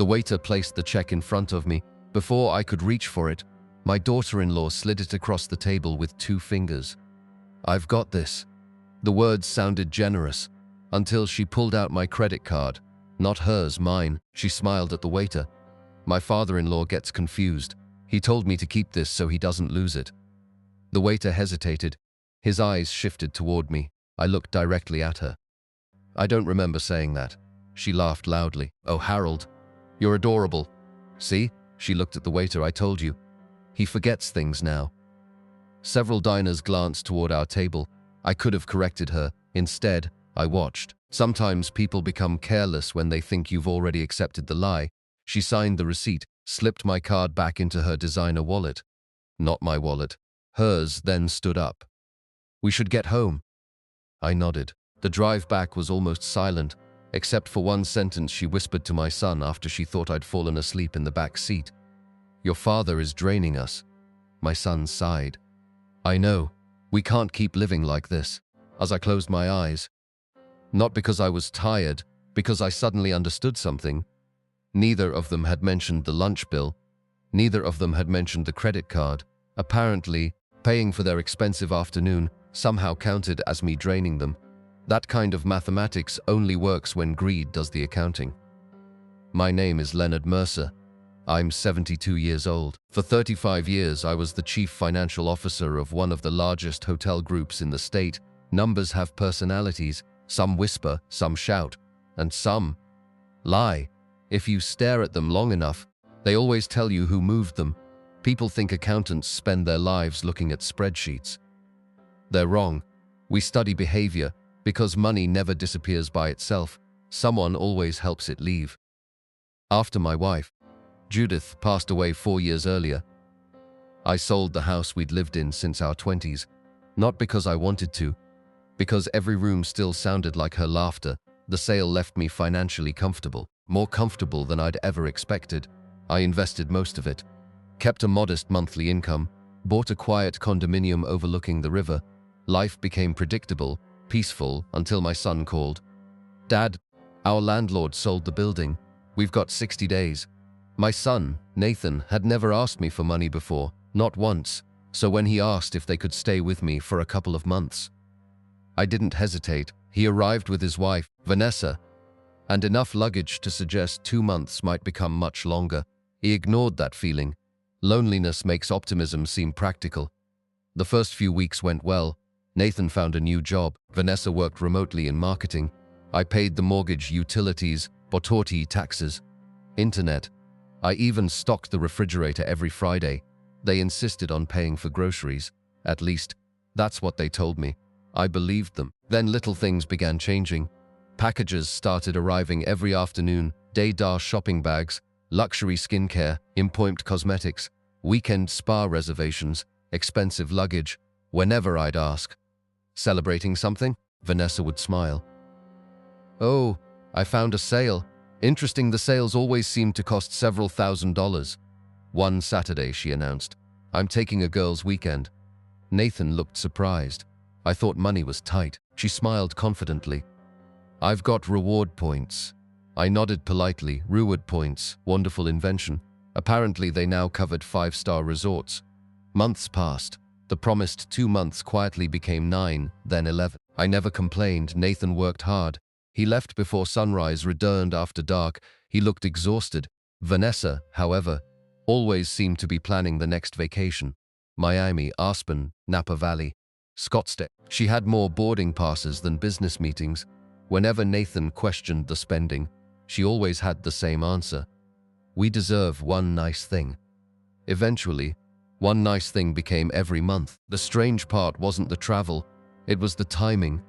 The waiter placed the check in front of me. Before I could reach for it, my daughter-in-law slid it across the table with 2 fingers. "I've got this." The words sounded generous, until she pulled out my credit card. Not hers, mine. She smiled at the waiter. My father-in-law gets confused. He told me to keep this so he doesn't lose it. The waiter hesitated. His eyes shifted toward me. I looked directly at her. "I don't remember saying that." She laughed loudly. "Oh, Harold, you're adorable. See?" She looked at the waiter. "I told you. He forgets things now." Several diners glanced toward our table. I could have corrected her. Instead, I watched. Sometimes people become careless when they think you've already accepted the lie. She signed the receipt, slipped my card back into her designer wallet. Not my wallet. Hers, then stood up. "We should get home." I nodded. The drive back was almost silent, except for one sentence she whispered to my son after she thought I'd fallen asleep in the back seat. "Your father is draining us." My son sighed. "I know. We can't keep living like this." As I closed my eyes. Not because I was tired, because I suddenly understood something. Neither of them had mentioned the lunch bill. Neither of them had mentioned the credit card. Apparently, paying for their expensive afternoon somehow counted as me draining them. That kind of mathematics only works when greed does the accounting. My name is Leonard Mercer. I'm 72 years old. For 35 years, I was the chief financial officer of one of the largest hotel groups in the state. Numbers have personalities. Some whisper, some shout, and some lie. If you stare at them long enough, they always tell you who moved them. People think accountants spend their lives looking at spreadsheets. They're wrong. We study behavior because money never disappears by itself. Someone always helps it leave. After my wife, Judith, passed away 4 years earlier, I sold the house we'd lived in since our 20s, not because I wanted to, because every room still sounded like her laughter. The sale left me financially comfortable, more comfortable than I'd ever expected. I invested most of it, kept a modest monthly income, bought a quiet condominium overlooking the river. Life became predictable, peaceful, until my son called. "Dad, our landlord sold the building. We've got 60 days. My son, Nathan, had never asked me for money before, not once, so when he asked if they could stay with me for a couple of months, I didn't hesitate. He arrived with his wife, Vanessa, and enough luggage to suggest 2 months might become much longer. He ignored that feeling. Loneliness makes optimism seem practical. The first few weeks went well. Nathan found a new job. Vanessa worked remotely in marketing. I paid the mortgage, utilities, botorti taxes, internet. I even stocked the refrigerator every Friday. They insisted on paying for groceries. At least, that's what they told me. I believed them. Then little things began changing. Packages started arriving every afternoon. Day-dar shopping bags, luxury skincare, imported cosmetics, weekend spa reservations, expensive luggage, whenever I'd ask. "Celebrating something?" Vanessa would smile. "Oh, I found a sale. Interesting, the sales always seem to cost several $1,000s. One Saturday," she announced, "I'm taking a girls' weekend." Nathan looked surprised. I thought money was tight. She smiled confidently. "I've got reward points." I nodded politely. Reward points, wonderful invention. Apparently they now covered 5-star resorts. Months passed. The promised 2 months quietly became 9, then 11. I never complained. Nathan worked hard. He left before sunrise, returned after dark. He looked exhausted. Vanessa, however, always seemed to be planning the next vacation. Miami, Aspen, Napa Valley, Scottsdale. She had more boarding passes than business meetings. Whenever Nathan questioned the spending, she always had the same answer. "We deserve one nice thing." Eventually, one nice thing became every month. The strange part wasn't the travel, it was the timing.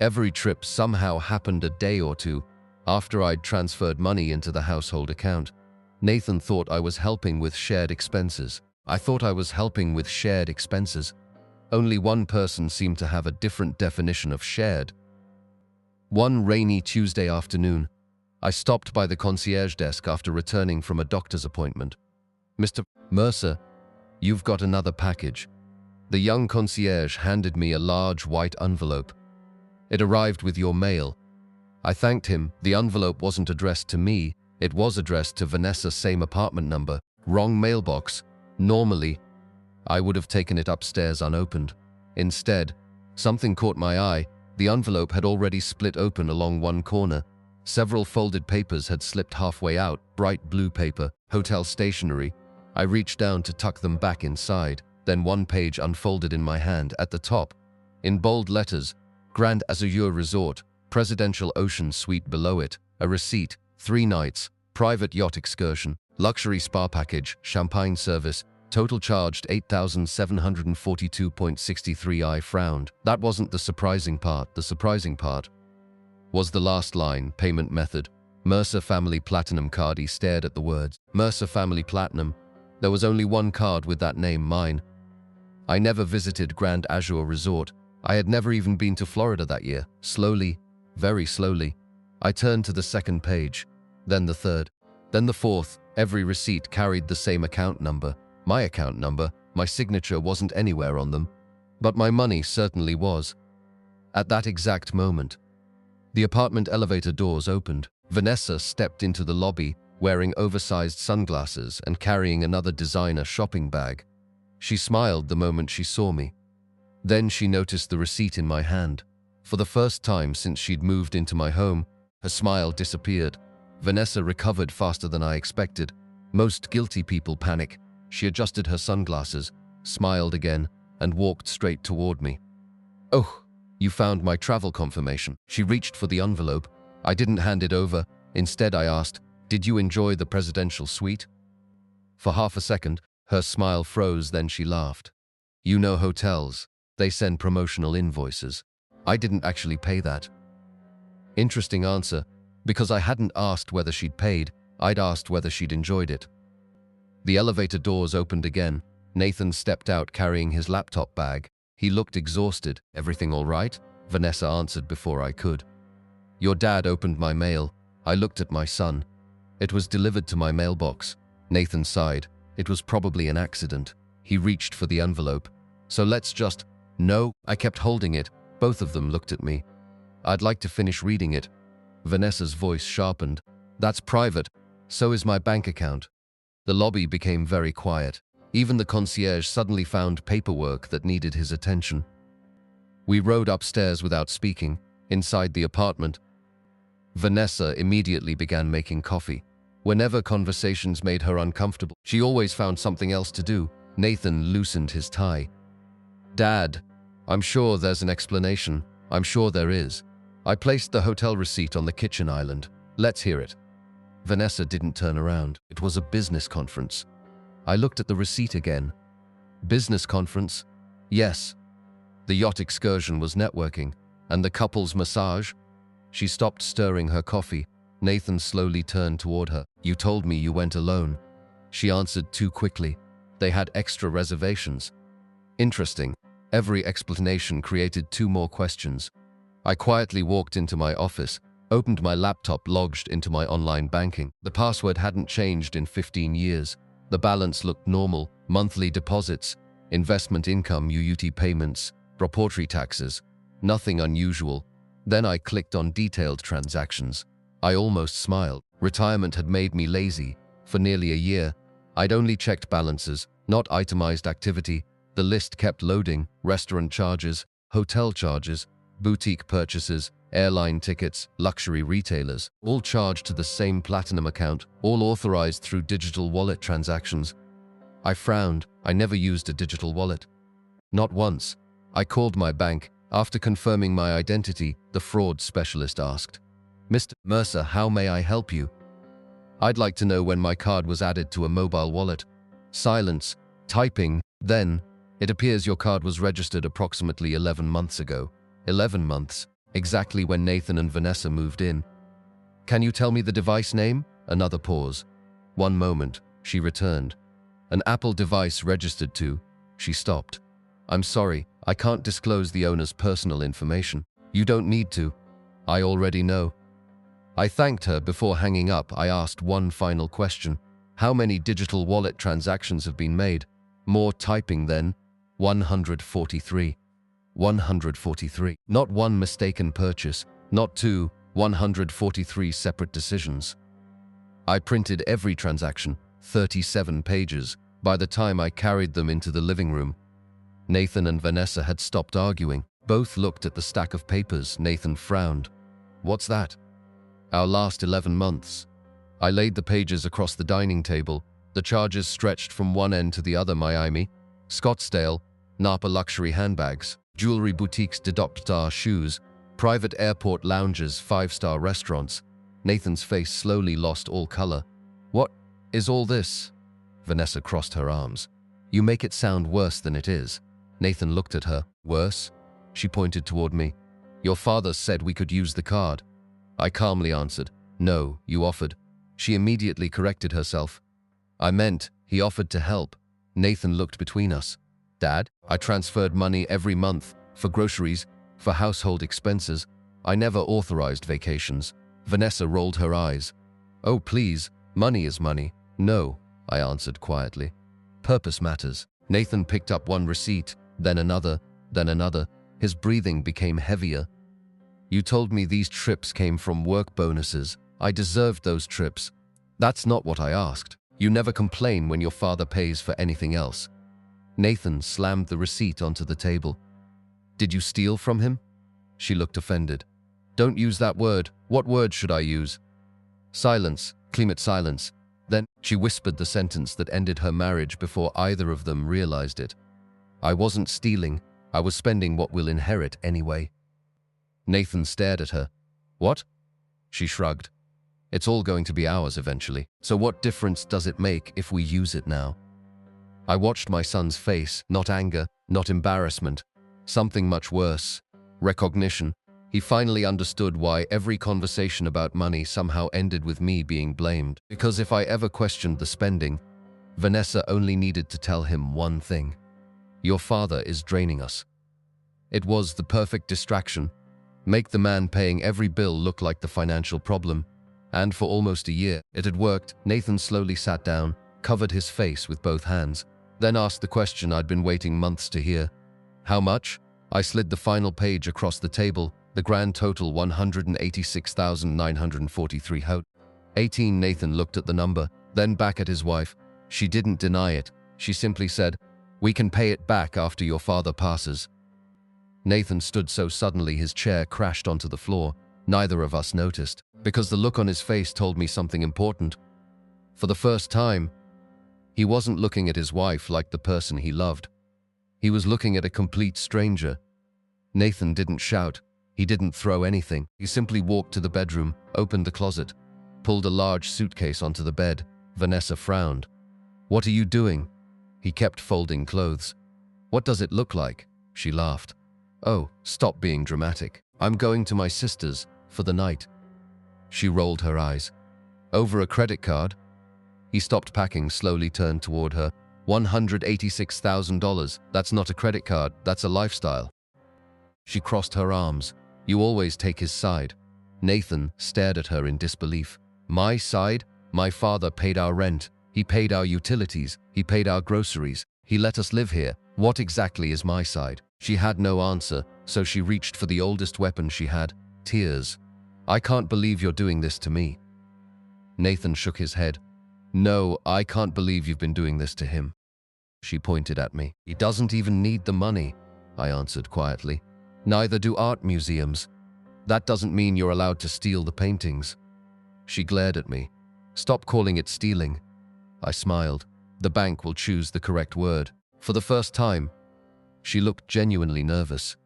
Every trip somehow happened a day or two after I'd transferred money into the household account. Nathan thought I was helping with shared expenses. I thought I was helping with shared expenses. Only one person seemed to have a different definition of shared. One rainy Tuesday afternoon, I stopped by the concierge desk after returning from a doctor's appointment. "Mr. Mercer, you've got another package." The young concierge handed me a large white envelope. "It arrived with your mail." I thanked him. The envelope wasn't addressed to me, It was addressed to Vanessa, same apartment number, wrong mailbox. Normally, I would have taken it upstairs unopened. Instead, something caught my eye. The envelope had already split open along one corner. Several folded papers had slipped halfway out, bright blue paper, hotel stationery. I reached down to tuck them back inside. Then one page unfolded in my hand. At the top, in bold letters, Grand Azure Resort, Presidential Ocean Suite. Below it, a receipt, 3 nights, private yacht excursion, luxury spa package, champagne service, total charged $8,742.63. I frowned. That wasn't the surprising part. The surprising part was the last line, payment method, Mercer Family Platinum card. He stared at the words, Mercer Family Platinum. There was only one card with that name, mine. I never visited Grand Azure Resort. I had never even been to Florida that year. Slowly, very slowly, I turned to the second page, then the third, then the fourth. Every receipt carried the same account number. My account number, my signature wasn't anywhere on them, but my money certainly was. At that exact moment, the apartment elevator doors opened. Vanessa stepped into the lobby, wearing oversized sunglasses and carrying another designer shopping bag. She smiled the moment she saw me. Then she noticed the receipt in my hand. For the first time since she'd moved into my home, her smile disappeared. Vanessa recovered faster than I expected. Most guilty people panic. She adjusted her sunglasses, smiled again, and walked straight toward me. "Oh, you found my travel confirmation." She reached for the envelope. I didn't hand it over. Instead, I asked, "Did you enjoy the presidential suite?" For half a second, her smile froze, then she laughed. "You know hotels. They send promotional invoices. I didn't actually pay that." Interesting answer, because I hadn't asked whether she'd paid, I'd asked whether she'd enjoyed it. The elevator doors opened again. Nathan stepped out carrying his laptop bag. He looked exhausted. "Everything all right?" Vanessa answered before I could. "Your dad opened my mail." I looked at my son. "It was delivered to my mailbox." Nathan sighed. "It was probably an accident." He reached for the envelope. "So let's just—" "No." I kept holding it. Both of them looked at me. "I'd like to finish reading it." Vanessa's voice sharpened. "That's private. So is my bank account." The lobby became very quiet. Even the concierge suddenly found paperwork that needed his attention. We rode upstairs without speaking. Inside the apartment, Vanessa immediately began making coffee. Whenever conversations made her uncomfortable, she always found something else to do. Nathan loosened his tie. "Dad, I'm sure there's an explanation. I'm sure there is. I placed the hotel receipt on the kitchen island. Let's hear it." Vanessa didn't turn around. It was a business conference. I looked at the receipt again. Business conference? Yes. The yacht excursion was networking. And the couple's massage? She stopped stirring her coffee. Nathan slowly turned toward her. "You told me you went alone." She answered too quickly. "They had extra reservations." Interesting. Every explanation created 2 more questions. I quietly walked into my office, opened my laptop, logged into my online banking. The password hadn't changed in 15 years. The balance looked normal. Monthly deposits, investment income, UUT payments, proprietary taxes. Nothing unusual. Then I clicked on detailed transactions. I almost smiled. Retirement had made me lazy. For nearly a year, I'd only checked balances, not itemized activity. The list kept loading: restaurant charges, hotel charges, boutique purchases, airline tickets, luxury retailers, all charged to the same platinum account, all authorized through digital wallet transactions. I frowned. I never used a digital wallet. Not once. I called my bank. After confirming my identity, the fraud specialist asked, "Mr. Mercer, how may I help you?" "I'd like to know when my card was added to a mobile wallet." Silence. Typing. Then, "It appears your card was registered approximately 11 months ago. 11 months. Exactly when Nathan and Vanessa moved in." "Can you tell me the device name?" Another pause. "1 moment," she returned. "An Apple device registered to—" She stopped. "I'm sorry, I can't disclose the owner's personal information." "You don't need to. I already know." I thanked her. Before hanging up, I asked one final question. "How many digital wallet transactions have been made?" More typing then. 143. 143. Not one mistaken purchase, not 2, 143 separate decisions. I printed every transaction, 37 pages, by the time I carried them into the living room. Nathan and Vanessa had stopped arguing. Both looked at the stack of papers. Nathan frowned. "What's that?" "Our last 11 months. I laid the pages across the dining table. The charges stretched from one end to the other: Miami, Scottsdale, Napa luxury handbags, jewelry boutiques, deductar shoes, private airport lounges, five-star restaurants. Nathan's face slowly lost all color. "What is all this?" Vanessa crossed her arms. "You make it sound worse than it is." Nathan looked at her. "Worse?" She pointed toward me. "Your father said we could use the card." I calmly answered, "No, you offered." She immediately corrected herself. "I meant he offered to help." Nathan looked between us. "Dad, I transferred money every month for groceries, for household expenses. I never authorized vacations." Vanessa rolled her eyes. "Oh, please, money is money." "No," I answered quietly. "Purpose matters." Nathan picked up one receipt, then another, then another. His breathing became heavier. "You told me these trips came from work bonuses. I deserved those trips." "That's not what I asked. You never complain when your father pays for anything else." Nathan slammed the receipt onto the table. "Did you steal from him?" She looked offended. "Don't use that word. What word should I use?" "Silence. Climate silence." Then she whispered the sentence that ended her marriage before either of them realized it. "I wasn't stealing. I was spending what we'll inherit anyway." Nathan stared at her. "What?" She shrugged. "It's all going to be ours eventually. So what difference does it make if we use it now?" I watched my son's face, not anger, not embarrassment. Something much worse. Recognition. He finally understood why every conversation about money somehow ended with me being blamed. Because if I ever questioned the spending, Vanessa only needed to tell him one thing: "Your father is draining us." It was the perfect distraction. Make the man paying every bill look like the financial problem. And for almost a year, it had worked. Nathan slowly sat down, covered his face with both hands, then asked the question I'd been waiting months to hear. "How much?" I slid the final page across the table. The grand total: $186,943. How? 18. Nathan looked at the number, then back at his wife. She didn't deny it. She simply said, "We can pay it back after your father passes." Nathan stood so suddenly his chair crashed onto the floor. Neither of us noticed, because the look on his face told me something important. For the first time, he wasn't looking at his wife like the person he loved. He was looking at a complete stranger. Nathan didn't shout. He didn't throw anything. He simply walked to the bedroom, opened the closet, pulled a large suitcase onto the bed. Vanessa frowned. "What are you doing?" He kept folding clothes. "What does it look like?" She laughed. "Oh, stop being dramatic. I'm going to my sister's for the night." She rolled her eyes. "Over a credit card?" He stopped packing, slowly turned toward her. $186,000. That's not a credit card, that's a lifestyle." She crossed her arms. "You always take his side." Nathan stared at her in disbelief. "My side? My father paid our rent. He paid our utilities. He paid our groceries. He let us live here. What exactly is my side?" She had no answer, so she reached for the oldest weapon she had: tears. "I can't believe you're doing this to me." Nathan shook his head. "No, I can't believe you've been doing this to him." She pointed at me. "He doesn't even need the money," I answered quietly. "Neither do art museums. That doesn't mean you're allowed to steal the paintings." She glared at me. "Stop calling it stealing." I smiled. "The bank will choose the correct word." For the first time, she looked genuinely nervous.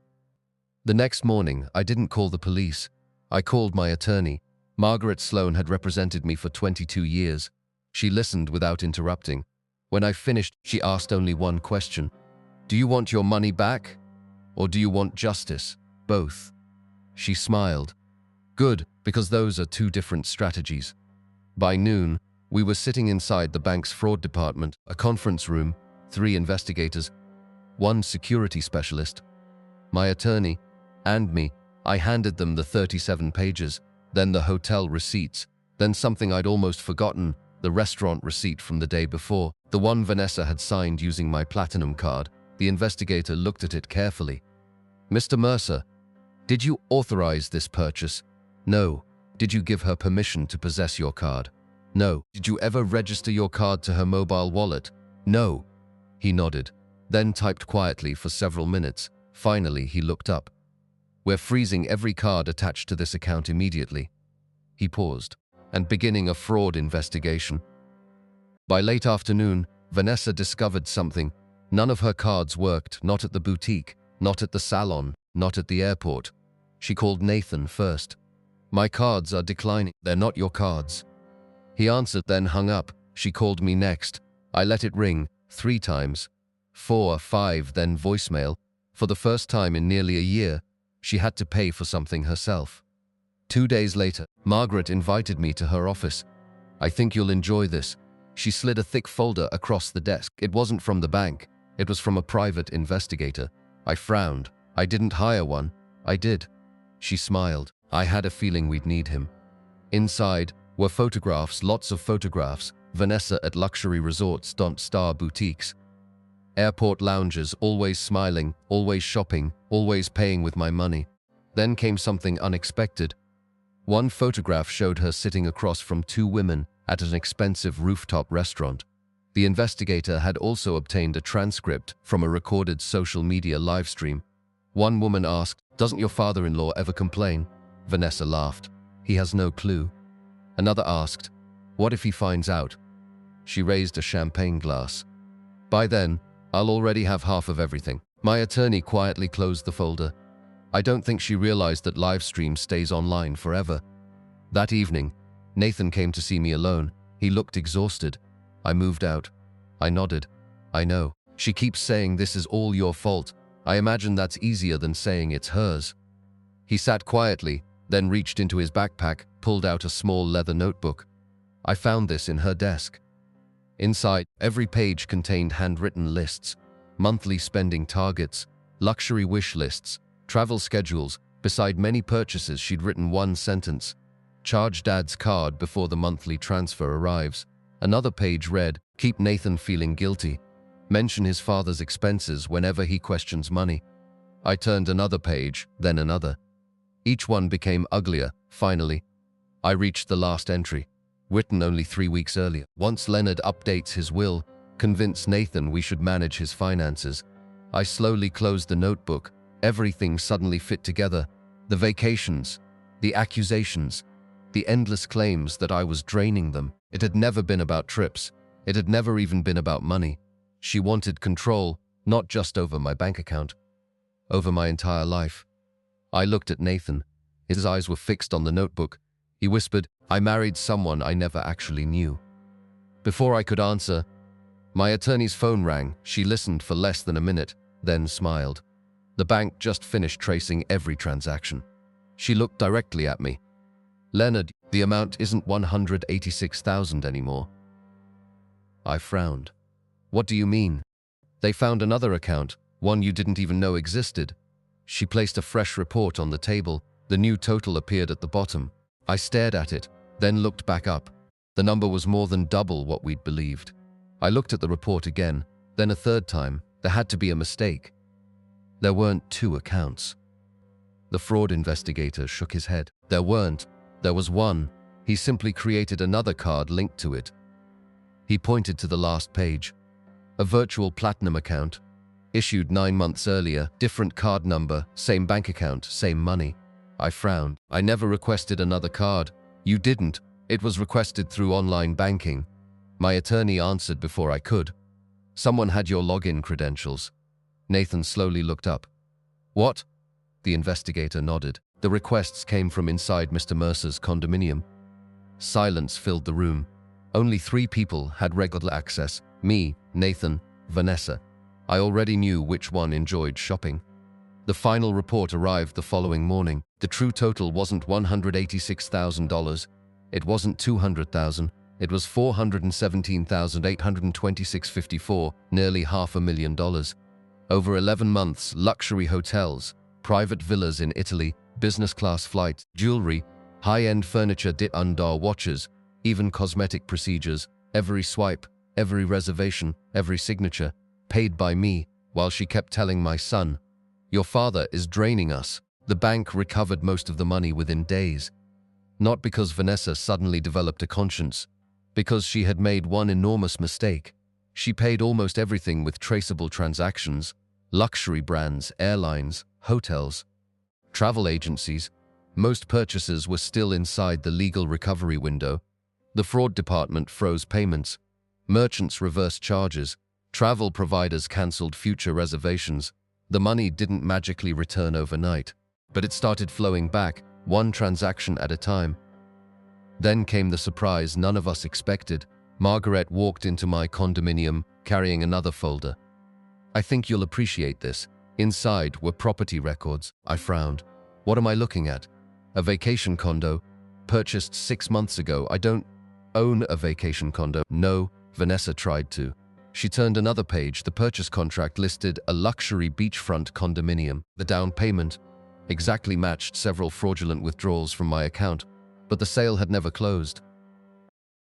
The next morning, I didn't call the police. I called my attorney. Margaret Sloan had represented me for 22 years. She listened without interrupting. When I finished, she asked only one question: "Do you want your money back? Or do you want justice?" "Both." She smiled. "Good, because those are two different strategies." By noon, we were sitting inside the bank's fraud department, a conference room, 3 investigators, 1 security specialist, my attorney, and me. I handed them the 37 pages, then the hotel receipts, then something I'd almost forgotten: the restaurant receipt from the day before, the one Vanessa had signed using my platinum card. The investigator looked at it carefully. "Mr. Mercer, did you authorize this purchase?" "No." "Did you give her permission to possess your card?" No. Did you ever register your card to her mobile wallet? No. He nodded, then typed quietly for several minutes. Finally, he looked up. We're freezing every card attached to this account immediately. He paused, and beginning a fraud investigation. By late afternoon, Vanessa discovered something. None of her cards worked, not at the boutique, not at the salon, not at the airport. She called Nathan first. My cards are declining. They're not your cards. He answered, then hung up. She called me next. I let it ring 3 times. 4, 5, then voicemail. For the first time in nearly a year, she had to pay for something herself. 2 days later, Margaret invited me to her office. I think you'll enjoy this. She slid a thick folder across the desk. It wasn't from the bank. It was from a private investigator. I frowned. I didn't hire one. I did. She smiled. I had a feeling we'd need him. Inside were photographs, lots of photographs. Vanessa at luxury resorts, star boutiques. Airport lounges, always smiling, always shopping, always paying with my money. Then came something unexpected. One photograph showed her sitting across from 2 women at an expensive rooftop restaurant. The investigator had also obtained a transcript from a recorded social media live stream. One woman asked, "Doesn't your father-in-law ever complain?" Vanessa laughed. "He has no clue." Another asked, "What if he finds out?" She raised a champagne glass. "By then, I'll already have half of everything." My attorney quietly closed the folder. I don't think she realized that live stream stays online forever. That evening, Nathan came to see me alone. He looked exhausted. I moved out. I nodded. "I know. She keeps saying this is all your fault. I imagine that's easier than saying it's hers." He sat quietly, then reached into his backpack, pulled out a small leather notebook. I found this in her desk. Inside, every page contained handwritten lists, monthly spending targets, luxury wish lists, travel schedules. Beside many purchases, she'd written one sentence: "Charge Dad's card before the monthly transfer arrives." Another page read, "Keep Nathan feeling guilty. Mention his father's expenses whenever he questions money." I turned another page, then another. Each one became uglier. Finally, I reached the last entry, written only 3 weeks earlier. "Once Leonard updates his will, convince Nathan we should manage his finances." I slowly closed the notebook. Everything suddenly fit together. The vacations, the accusations, the endless claims that I was draining them. It had never been about trips. It had never even been about money. She wanted control, not just over my bank account, over my entire life. I looked at Nathan. His eyes were fixed on the notebook. He whispered, "I married someone I never actually knew." Before I could answer, my attorney's phone rang. She listened for less than a minute, then smiled. The bank just finished tracing every transaction. She looked directly at me. "Leonard, the amount isn't 186,000 anymore." I frowned. "What do you mean?" "They found another account, one you didn't even know existed." She placed a fresh report on the table. The new total appeared at the bottom. I stared at it, then looked back up. The number was more than double what we'd believed. I looked at the report again, then a third time. There had to be a mistake. There weren't 2 accounts. The fraud investigator shook his head. There weren't. There was one. He simply created another card linked to it. He pointed to the last page. A virtual platinum account, issued 9 months earlier, different card number, same bank account, same money. I frowned. "I never requested another card." "You didn't. It was requested through online banking." My attorney answered before I could. "Someone had your login credentials." Nathan slowly looked up. "What?" The investigator nodded. "The requests came from inside Mr. Mercer's condominium." Silence filled the room. Only 3 people had regular access: me, Nathan, Vanessa. I already knew which one enjoyed shopping. The final report arrived the following morning. The true total wasn't $186,000. It wasn't $200,000. It was $417,826.54, nearly $500,000. Over 11 months, luxury hotels, private villas in Italy, business-class flights, jewelry, high-end furniture, Andar watches, even cosmetic procedures, every swipe, every reservation, every signature, paid by me, while she kept telling my son, "Your father is draining us." The bank recovered most of the money within days. Not because Vanessa suddenly developed a conscience, because she had made one enormous mistake. She paid almost everything with traceable transactions: luxury brands, airlines, hotels, travel agencies. Most purchases were still inside the legal recovery window. The fraud department froze payments. Merchants reversed charges. Travel providers cancelled future reservations. The money didn't magically return overnight, but it started flowing back, one transaction at a time. Then came the surprise none of us expected. Margaret walked into my condominium carrying another folder. "I think you'll appreciate this." Inside were property records. I frowned. "What am I looking at?" "A vacation condo, purchased 6 months ago." "I don't own a vacation condo." "No," Vanessa tried to. She turned another page. The purchase contract listed a luxury beachfront condominium. The down payment exactly matched several fraudulent withdrawals from my account, but the sale had never closed.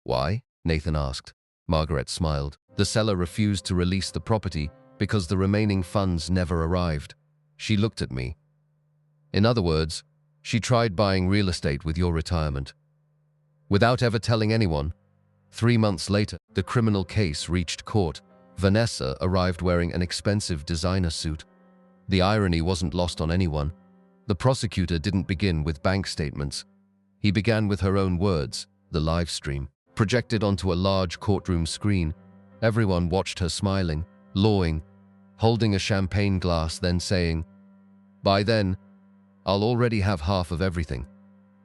"Why?" Nathan asked. Margaret smiled. "The seller refused to release the property because the remaining funds never arrived." She looked at me. "In other words, she tried buying real estate with your retirement, without ever telling anyone." 3 months later, the criminal case reached court. Vanessa arrived wearing an expensive designer suit. The irony wasn't lost on anyone. The prosecutor didn't begin with bank statements. He began with her own words, the live stream, projected onto a large courtroom screen. Everyone watched her smiling, lawing, holding a champagne glass, then saying, "By then, I'll already have half of everything."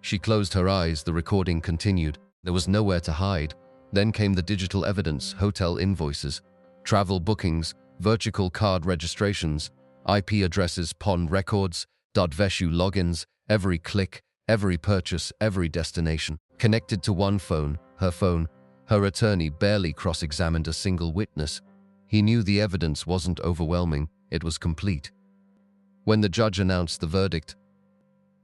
She closed her eyes. The recording continued. There was nowhere to hide. Then came the digital evidence: hotel invoices, travel bookings, virtual card registrations, IP addresses, PON records, .veshu logins, every click, every purchase, every destination. Connected to one phone, her phone. Her attorney barely cross-examined a single witness. He knew the evidence wasn't overwhelming, it was complete. When the judge announced the verdict,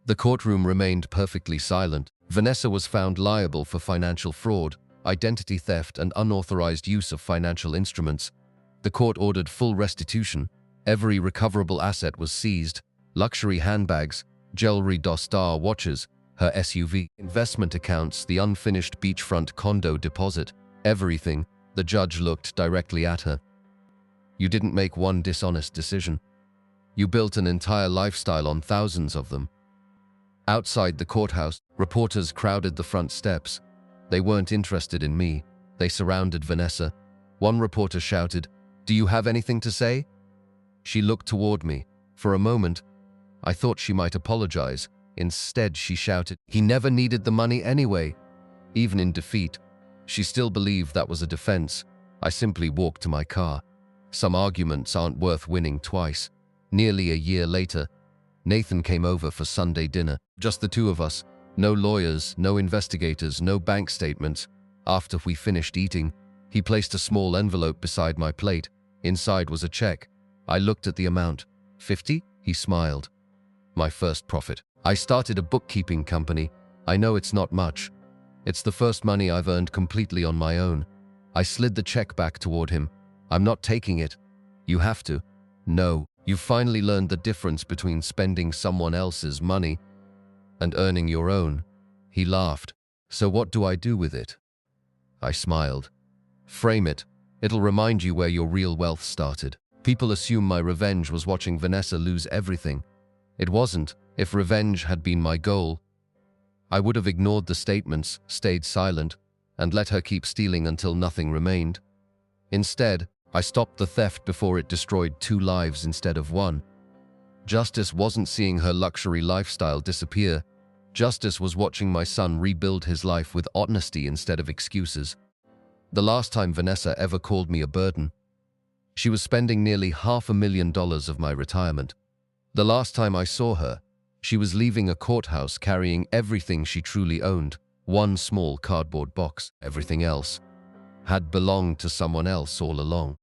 the courtroom remained perfectly silent. Vanessa was found liable for financial fraud, identity theft, and unauthorized use of financial instruments. The court ordered full restitution. Every recoverable asset was seized: luxury handbags, jewelry, star watches, her SUV, investment accounts, the unfinished beachfront condo deposit, everything. The judge looked directly at her. "You didn't make one dishonest decision. You built an entire lifestyle on thousands of them." Outside the courthouse, reporters crowded the front steps. They weren't interested in me. They surrounded Vanessa. One reporter shouted, "Do you have anything to say?" She looked toward me. For a moment, I thought she might apologize. Instead, she shouted, "He never needed the money anyway." Even in defeat, she still believed that was a defense. I simply walked to my car. Some arguments aren't worth winning twice. Nearly a year later, Nathan came over for Sunday dinner. Just the two of us. No lawyers, no investigators, no bank statements. After we finished eating, he placed a small envelope beside my plate. Inside was a check. I looked at the amount. "50?" He smiled. "My first profit. I started a bookkeeping company. I know it's not much. It's the first money I've earned completely on my own." I slid the check back toward him. "I'm not taking it." "You have to." "No. You've finally learned the difference between spending someone else's money and earning your own." He laughed. "So what do I do with it?" I smiled. "Frame it. It'll remind you where your real wealth started." People assume my revenge was watching Vanessa lose everything. It wasn't. If revenge had been my goal, I would have ignored the statements, stayed silent, and let her keep stealing until nothing remained. Instead, I stopped the theft before it destroyed 2 lives instead of 1. Justice wasn't seeing her luxury lifestyle disappear. Justice was watching my son rebuild his life with honesty instead of excuses. The last time Vanessa ever called me a burden, she was spending nearly $500,000 of my retirement. The last time I saw her, she was leaving a courthouse carrying everything she truly owned, one small cardboard box. Everything else had belonged to someone else all along.